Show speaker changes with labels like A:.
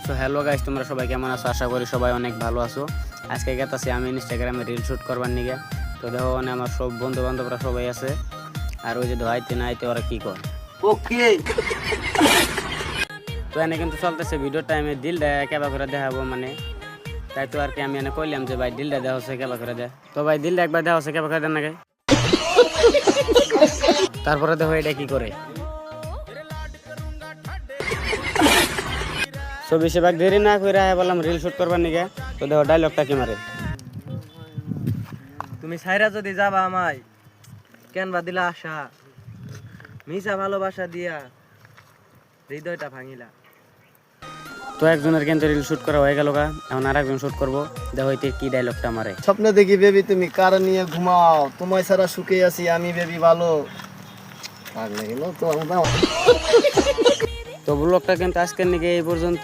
A: So hello guys, তোমরা সবাই কেমন আছো? আশা করি সবাই অনেক ভালো আছো। আজকে গেতাছি আমি ইনস্টাগ্রামে রিল শুট করবার নিগে। তো দেখো আমার সব বন্ধু বান্ধবরা সবাই আছে, আর ওই যে ধোয়াইতে নাইতে ওরা কি কর
B: ওকে।
A: তো এনে কিন্তু চলতেছে ভিডিও টাইমে দিলটা কেবা করে দেখাবো, মানে তাই তো আর কি আমি এনে কইলাম যে ভাই দিলটা দেওয়া হচ্ছে কেবা করে দে। তো ভাই দিলটা একবার দেওয়া হচ্ছে কেবা করে দেন নাকি। তারপরে দেখো এটা কি করে। তো বেশিরভাগ দেরি না করে বললাম রিল শুট করবার নিগে। তো দেখো ডায়লগটা কি মারে।
B: তুমি সাইরা যদি যাবা আমায় কেন বা দিলা আশা, মিশা ভালোবাসা দিয়া হৃদয়টা ভাঙিলা।
A: তো একজনের কিন্তু রিল শুট করা হয়ে গেল, এখন আর একজন শুট করবো। দেখো এতে কি ডায়লগটা মারে।
C: স্বপ্ন দেখি বেবি তুমি কার নিয়ে ঘুমাও, তোমায় ছাড়া সুখে আছি আমি বেবি ভালো। আর লাগলো তো
A: তো ব্লগটা কিন্তু আজকের নিগে এই পর্যন্ত।